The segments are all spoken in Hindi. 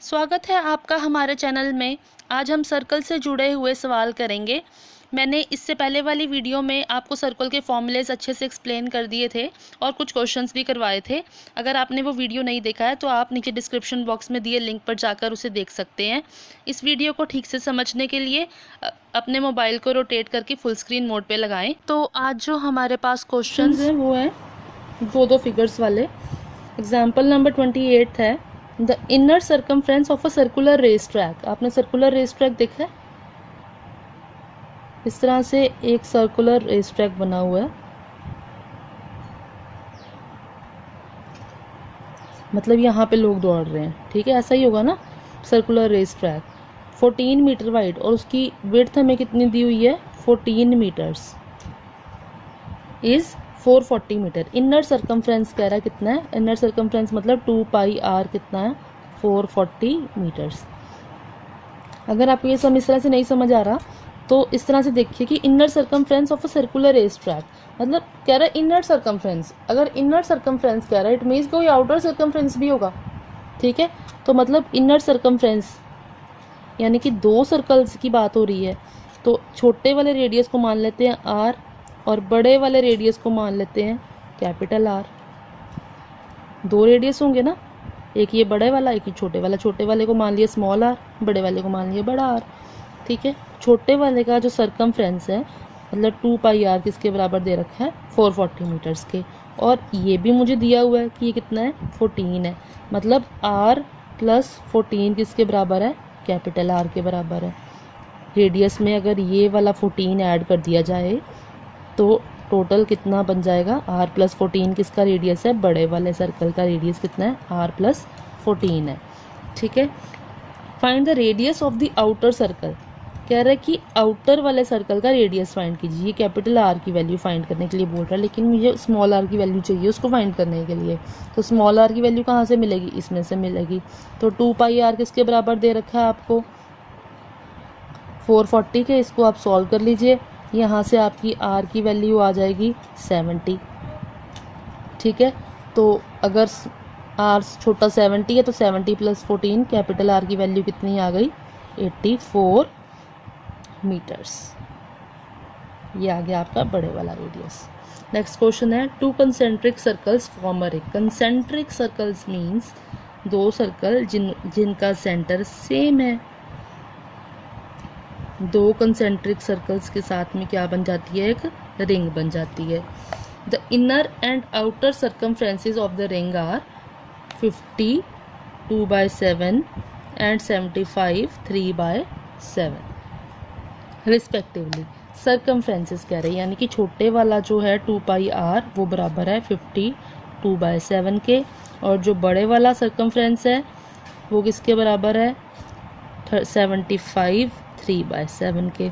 स्वागत है आपका हमारे चैनल में। आज हम सर्कल से जुड़े हुए सवाल करेंगे। मैंने इससे पहले वाली वीडियो में आपको सर्कल के फॉर्मूलेस अच्छे से एक्सप्लेन कर दिए थे और कुछ क्वेश्चंस भी करवाए थे। अगर आपने वो वीडियो नहीं देखा है तो आप नीचे डिस्क्रिप्शन बॉक्स में दिए लिंक पर जाकर उसे देख सकते हैं। इस वीडियो को ठीक से समझने के लिए अपने मोबाइल को रोटेट करके फुल स्क्रीन मोड पर लगाएँ। तो आज जो हमारे पास क्वेश्चन हैं वो हैं दो फिगर्स वाले। एग्जाम्पल नंबर 28 है the inner circumference of a circular race track. आपने सर्कुलर रेस ट्रैक देखा है? इस तरह से एक सर्कुलर रेस ट्रैक बना हुआ है, मतलब यहाँ पे लोग दौड़ रहे हैं, ठीक है, ऐसा ही होगा ना। Circular race track 14 metre wide और उसकी विड्थ हमें कितनी दी हुई है? 14 metres is 440 metre. Inner circumference कह रहा है कितना है? इनर सर्कमफ्रेंस मतलब 2 पाई आर कितना है? 440 मीटर्स। अगर आपको ये सम इस तरह से नहीं समझ आ रहा तो इस तरह से देखिए कि inner circumference of a circular race track मतलब कह रहा है इनर सर्कमफ्रेंस। अगर इनर सर्कमफ्रेंस कह रहा है इट मीन्स कोई आउटर सर्कमफ्रेंस भी होगा, ठीक है। तो मतलब इनर सर्कमफ्रेंस यानी कि दो सर्कल्स की बात हो रही है। तो छोटे वाले रेडियस को मान लेते हैं आर और बड़े वाले रेडियस को मान लेते हैं कैपिटल आर। दो रेडियस होंगे ना, एक ये बड़े वाला एक ही छोटे वाला। छोटे वाले को मान लिया स्मॉल आर, बड़े वाले को मान लिया बड़ा आर, ठीक है। छोटे वाले का जो सर्कमफ्रेंस है मतलब 2 पाई आर किसके बराबर दे रखा है? 440 मीटर्स के। और ये भी मुझे दिया हुआ है कि ये कितना है? 14 है। मतलब आर प्लस 14 किसके बराबर है? कैपिटल आर के बराबर है। रेडियस में अगर ये वाला 14 ऐड कर दिया जाए तो टोटल कितना बन जाएगा? आर प्लस 14 किसका रेडियस है? बड़े वाले सर्कल का रेडियस कितना है? आर प्लस 14 है, ठीक है। Find the radius of the outer circle. कह रहा है कि आउटर वाले सर्कल का रेडियस फाइंड कीजिए। ये कैपिटल आर की वैल्यू फाइंड करने के लिए बोल रहा है, लेकिन मुझे स्मॉल आर की वैल्यू चाहिए उसको फाइंड करने के लिए। तो स्मॉल आर की वैल्यू कहाँ से मिलेगी? इसमें से मिलेगी। तो 2 पाई आर किसके बराबर दे रखा है आपको? 440 के। इसको आप सॉल्व कर लीजिए। यहाँ से आपकी आर की वैल्यू आ जाएगी 70, ठीक है। तो अगर आर छोटा 70 है तो 70 प्लस 14 कैपिटल आर की वैल्यू कितनी आ गई? 84 मीटर्स। ये आ गया आपका बड़े वाला रेडियस। नेक्स्ट क्वेश्चन है two concentric circles form a ring. Concentric circles means दो सर्कल जिनका सेंटर सेम है। दो कंसेंट्रिक सर्कल्स के साथ में क्या बन जाती है? एक रिंग बन जाती है। The inner and outer circumferences of the ring are 50 2/7 and 75 3/7 respectively. Circumferences कह रहे हैं यानी कि छोटे वाला जो है 2 पाई आर वो बराबर है 50 2/7 के, और जो बड़े वाला सर्कमफ्रेंस है वो किसके बराबर है? 75 3/7 के।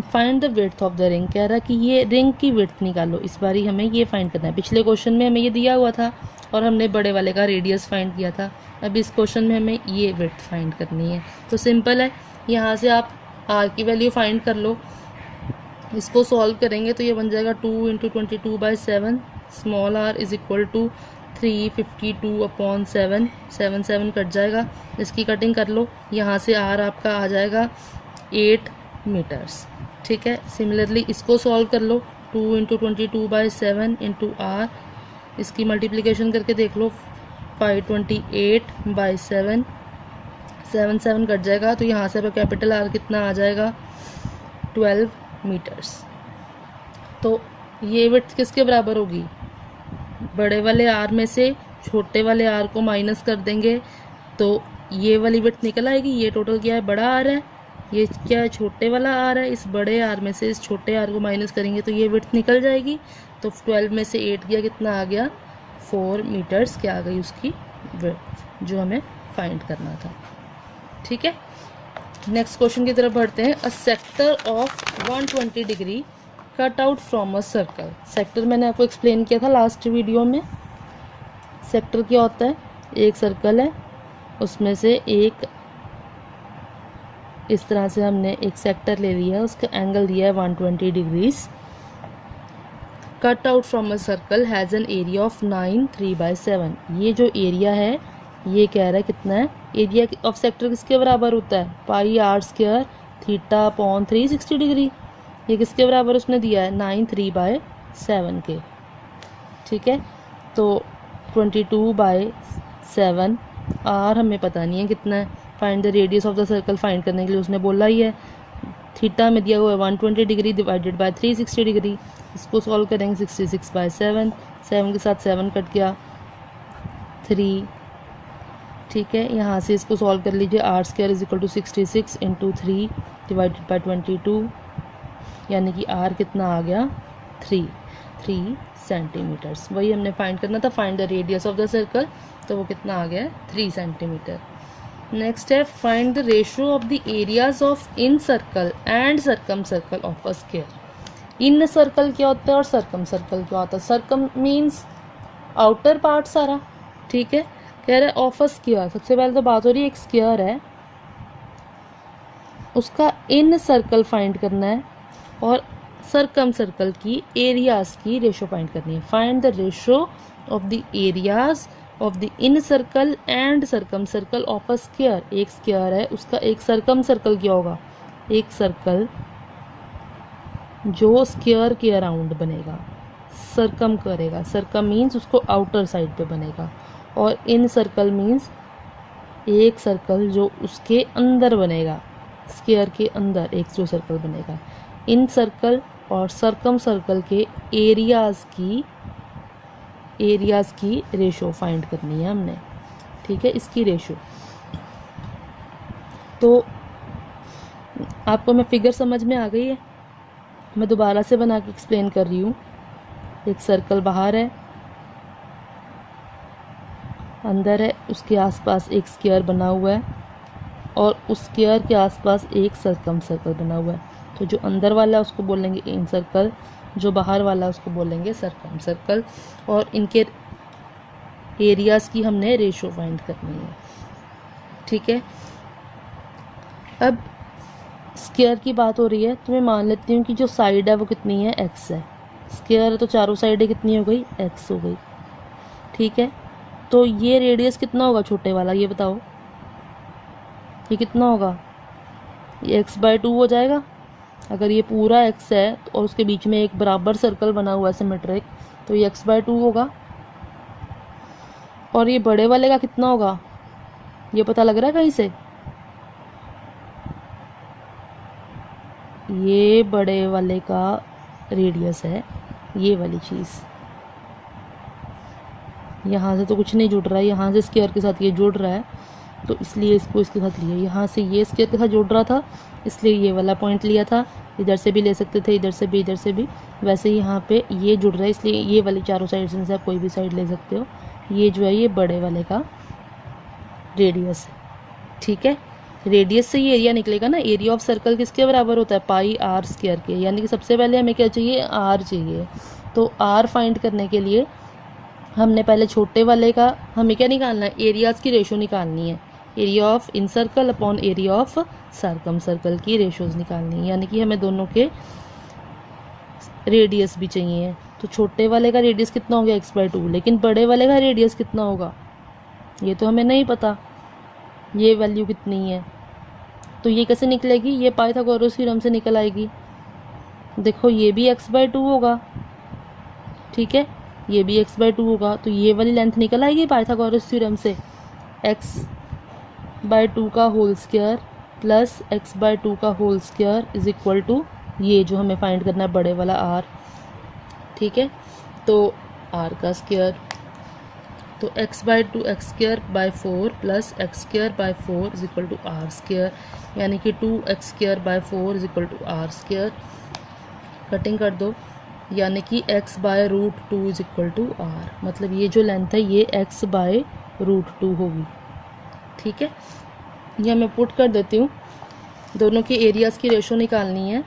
Find the width of the ring. कह रहा है कि ये रिंग की विड्थ निकालो। इस बारी हमें ये फाइंड करना है। पिछले क्वेश्चन में हमें ये दिया हुआ था और हमने बड़े वाले का रेडियस फाइंड किया था। अब इस क्वेश्चन में हमें ये विड्थ फाइंड करनी है। तो सिंपल है, यहाँ से आप आर की वैल्यू फाइंड कर लो। इसको सॉल्व करेंगे तो ये बन जाएगा 2 × 22/7 small r is equal to 352/7। 7 7 cut जाएगा, इसकी कटिंग कर लो। यहाँ से आर आपका आ जाएगा 8 मीटर्स, ठीक है। सिमिलरली इसको सॉल्व कर लो। 2 × 22/7 इंटू आर, इसकी मल्टीप्लिकेशन करके देख लो। 528/7 7 7 कट जाएगा, तो यहाँ से कैपिटल आर कितना आ जाएगा? 12 मीटर्स। तो ये विड्थ किसके बराबर होगी? बड़े वाले आर में से छोटे वाले आर को माइनस कर देंगे तो ये वाली विड्थ निकल आएगी। ये टोटल क्या है? बड़ा आर है, ये क्या है? छोटे वाला आर है। इस बड़े आर में से इस छोटे आर को माइनस करेंगे तो ये विड्थ निकल जाएगी। तो 12 में से 8 गया, कितना आ गया? 4 मीटर्स क्या आ गई उसकी विड्थ जो हमें फाइंड करना था, ठीक है। नेक्स्ट क्वेश्चन की तरफ बढ़ते हैं। A sector of 120 degree cut out from a circle. Sector मैंने आपको एक्सप्लेन किया था लास्ट वीडियो में। सेक्टर क्या होता है? एक सर्कल है, उसमें से एक इस तरह से हमने एक सेक्टर ले लिया है, उसका एंगल दिया है 120 degrees. Cut out from a circle has an area of 9 3/7। ये जो एरिया है ये कह रहा है कितना है, एरिया ऑफ सेक्टर किसके बराबर होता है, pi r square theta upon 360 degree. ये किसके बराबर उसने दिया है, 93/7 के। ठीक है, तो 22/7, आर हमें पता नहीं है कितना है, find the radius of the circle find करने के लिए उसने बोला ही है। थीटा में दिया हुआ है 120 डिग्री डिवाइडेड बाय 360 डिग्री। इसको सॉल्व करेंगे 66/7, 7 के साथ 7 कट गया 3। ठीक है, यहाँ से इसको सॉल्व कर लीजिए, r square is equal to 66 into 3 divided by 22, यानी कि आर कितना आ गया 3 सेंटीमीटर्स। वही हमने फाइंड करना था, find the radius of the circle, तो वो कितना आ गया 3 सेंटीमीटर। नेक्स्ट है find the ratio of the areas of in circle and circum circle of a square. In circle क्या होता है और सर्कम सर्कल क्या होता है। सर्कम मीन्स आउटर पार्ट सारा, ठीक है। कह रहा है ऑफ अ स्क्वायर, सबसे पहले तो बात हो रही है एक स्क्वायर है, उसका इन सर्कल फाइंड करना है और सर्कम सर्कल की एरियाज की रेशो फाइंड करनी है। Find the ratio of the areas of the in circle and circum circle of a square. एक स्क्वायर है, उसका एक सर्कम सर्कल क्या होगा, एक सर्कल जो स्क्वायर के अराउंड बनेगा, सर्कम करेगा। सर्कम मीन्स उसको आउटर साइड पे बनेगा, और इन सर्कल मीन्स एक सर्कल जो उसके अंदर बनेगा, स्क्वायर के अंदर एक जो सर्कल बनेगा। इन सर्कल और सर्कम सर्कल के एरियाज की रेशो फाइंड करनी है हमने, ठीक है, इसकी रेशो। तो आपको मैं फिगर समझ में आ गई है, मैं दोबारा से बना के एक्सप्लेन कर रही हूँ। एक सर्कल बाहर है, अंदर है, उसके आसपास एक स्क्वायर बना हुआ है और उस स्क्वायर के आसपास एक सर्कम सर्कल बना हुआ है। तो जो अंदर वाला है उसको बोलेंगे इन सर्कल, जो बाहर वाला है उसको बोलेंगे सर्कम सर्कल, और इनके एरियाज की हमने रेशो फाइंड करनी है, ठीक है। अब स्क्वायर की बात हो रही है, तो मैं मान लेती हूँ कि जो साइड है वो कितनी है, एक्स है। स्क्वायर है तो चारों साइडें कितनी हो गई, एक्स हो गई, ठीक है। तो ये रेडियस कितना होगा छोटे वाला, ये बताओ, ये कितना होगा, ये x/2 हो जाएगा। अगर ये पूरा x है और उसके बीच में एक बराबर सर्कल बना हुआ है सिमेट्रिक, तो ये x/2 होगा। और ये बड़े वाले का कितना होगा, ये पता लग रहा है कहीं से, ये बड़े वाले का रेडियस है, ये वाली चीज़। यहाँ से तो कुछ नहीं जुड़ रहा है, यहाँ से स्क्वायर के साथ ये जुड़ रहा है, तो इसलिए इसको इसके साथ लिया। यहाँ से ये स्क्वायर के साथ जुड़ रहा था, इसलिए ये वाला पॉइंट लिया था। इधर से भी ले सकते थे, इधर से भी, इधर से भी। वैसे ही यहाँ पे ये जुड़ रहा है, इसलिए ये वाली चारों साइड से आप कोई भी साइड ले सकते हो। ये जो है ये बड़े वाले का रेडियस है, ठीक है। रेडियस से ही एरिया निकलेगा ना। एरिया ऑफ सर्कल किसके बराबर होता है, पाई आर स्क्वायर के, यानी कि सबसे पहले हमें क्या चाहिए, आर चाहिए। तो आर फाइंड करने के लिए हमने पहले छोटे वाले का हमें क्या निकालना है, एरियाज की रेशो निकालनी है। Area of in circle upon area of circum circle की रेशोज निकालनी है, यानी कि हमें दोनों के रेडियस भी चाहिए। तो छोटे वाले का रेडियस कितना हो गया, x/2, लेकिन बड़े वाले का रेडियस कितना होगा ये तो हमें नहीं पता, ये वैल्यू कितनी है। तो ये कैसे निकलेगी, ये पाइथागोरस थ्योरम से निकल आएगी। देखो ये भी x/2 होगा, ठीक है, ये भी x/2 होगा, तो ये वाली लेंथ निकल आएगी पाइथागोरस थ्योरम से। x/2 का होल स्क्वायर प्लस x/2 का whole square is equal to ये जो हमें फाइंड करना है बड़े वाला r, ठीक है। तो r का स्क्वायर, तो x/2 x²/4 plus x²/4 is equal to r square, यानी कि 2x²/4 is equal to r square. Cutting कर दो, यानी कि x/√2 is equal to r, मतलब ये जो लेंथ है ये x/√2 होगी, ठीक है। यह मैं पुट कर देती हूँ, दोनों के एरियाज़ की रेशो निकालनी है।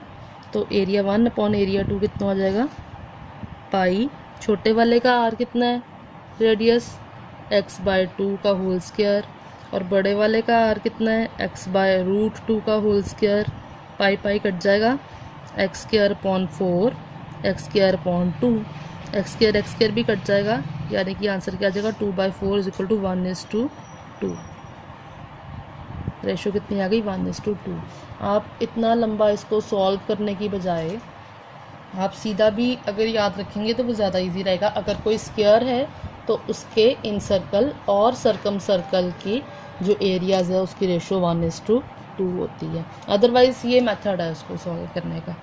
तो एरिया 1 अपॉन एरिया 2 कितना हो जाएगा, पाई, छोटे वाले का r कितना है, रेडियस, x/2 का होल स्क्वायर, और बड़े वाले का r कितना है, x/√2 का होल स्क्वायर। पाई पाई कट जाएगा, x²/4 x²/2, x² भी कट जाएगा, यानी कि आंसर क्या आ जाएगा 2/4 इज इक्वल टू 1:2 2। रेशो कितनी आ गई 1:2। आप इतना लंबा इसको सॉल्व करने की बजाय आप सीधा भी अगर याद रखेंगे तो वो ज़्यादा इजी रहेगा। अगर कोई स्क्वायर है तो उसके इन सर्कल और सर्कम सर्कल की जो एरियाज़ है उसकी रेशो 1:2 होती है। अदरवाइज़ ये मेथड है उसको सॉल्व करने का।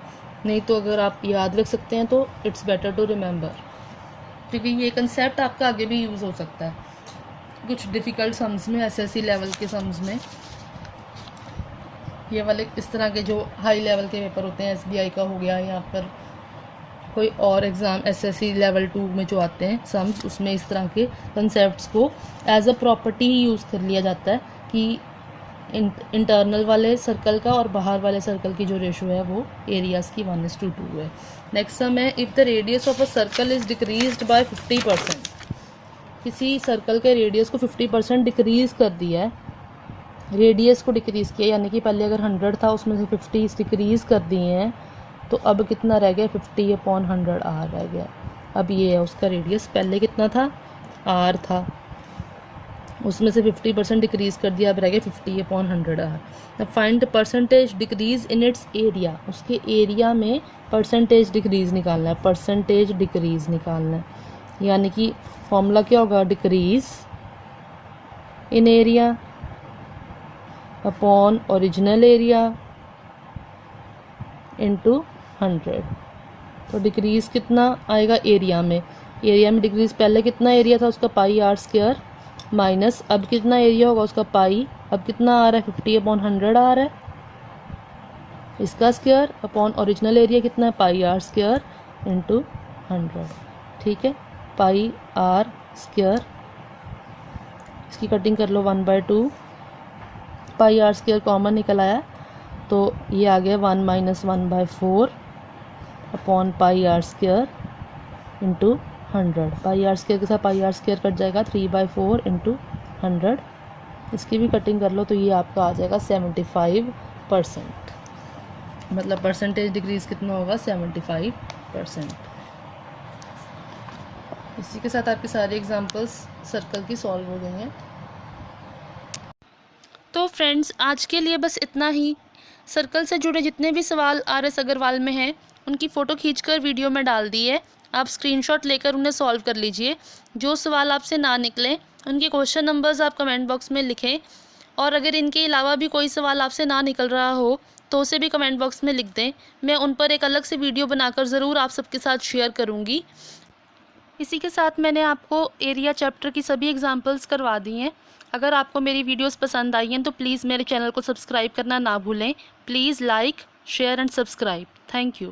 नहीं तो अगर आप याद रख सकते हैं तो इट्स बेटर टू रिमेंबर, क्योंकि ये कंसेप्ट आपका आगे भी यूज़ हो सकता है कुछ डिफ़िकल्ट सम्स में, एसएससी लेवल के सम्स में। ये वाले इस तरह के जो हाई लेवल के पेपर होते हैं, एसबीआई का हो गया या फिर कोई और एग्ज़ाम एसएससी लेवल 2 में जो आते हैं सम्स, उसमें इस तरह के कंसेप्ट्स को एज अ प्रॉपर्टी ही यूज़ कर लिया जाता है कि इंटरनल वाले सर्कल का और बाहर वाले सर्कल की जो रेशो है वो एरियाज़ की 1:2 है। नेक्स्ट सम है, if the radius of a circle is decreased bye 50%। किसी सर्कल के रेडियस को 50% डिक्रीज़ कर दिया है, रेडियस को डिक्रीज़ किया, यानी कि पहले अगर 100 था उसमें से 50 डिक्रीज़ कर दिए हैं, तो अब कितना रह गया 50/100 r रह गया। अब ये है उसका रेडियस, पहले कितना था r था, उसमें से 50% डिक्रीज़ कर दिया, अब रह गया 50/100 r। अब find the percentage decrease in its area, उसके एरिया में परसेंटेज डिक्रीज़ निकालना है, परसेंटेज डिक्रीज़ निकालना है, यानी कि फॉर्मूला क्या होगा, डिक्रीज़ इन area upon original area into 100। तो डिक्रीज़ कितना आएगा एरिया में, डिक्रीज़ पहले कितना एरिया था उसका πr² माइनस अब कितना एरिया होगा उसका पाई, अब कितना आ रहा है 50/100 आ रहा है इसका स्क्वायर, अपॉन ओरिजिनल एरिया कितना है πr² इंटू 100। ठीक है, πr², इसकी कटिंग कर लो 1/2, πr² कॉमन निकल आया तो ये आ गया 1 - 1/4 अपॉन πr² इंटू 100। πr² के साथ πr² कट जाएगा, 3/4 इंटू 100। इसकी भी कटिंग कर लो तो ये आपका आ जाएगा 75%, मतलब परसेंटेज डिक्रीज़ कितना होगा 75%। इसी के साथ आपके सारे एग्जांपल्स सर्कल की सॉल्व हो गए हैं। तो फ्रेंड्स आज के लिए बस इतना ही। सर्कल से जुड़े जितने भी सवाल RS अग्रवाल में हैं उनकी फ़ोटो खींचकर वीडियो में डाल दी है, आप स्क्रीनशॉट लेकर उन्हें सॉल्व कर लीजिए। जो सवाल आपसे ना निकलें उनके क्वेश्चन नंबर्स आप कमेंट बॉक्स में लिखें, और अगर इनके अलावा भी कोई सवाल आपसे ना निकल रहा हो तो उसे भी कमेंट बॉक्स में लिख दें। मैं उन पर एक अलग से वीडियो बनाकर ज़रूर आप सबके साथ शेयर करूँगी। इसी के साथ मैंने आपको एरिया चैप्टर की सभी एग्जांपल्स करवा दी हैं। अगर आपको मेरी वीडियोस पसंद आई हैं तो प्लीज़ मेरे चैनल को सब्सक्राइब करना ना भूलें। Please like, share and subscribe. Thank you.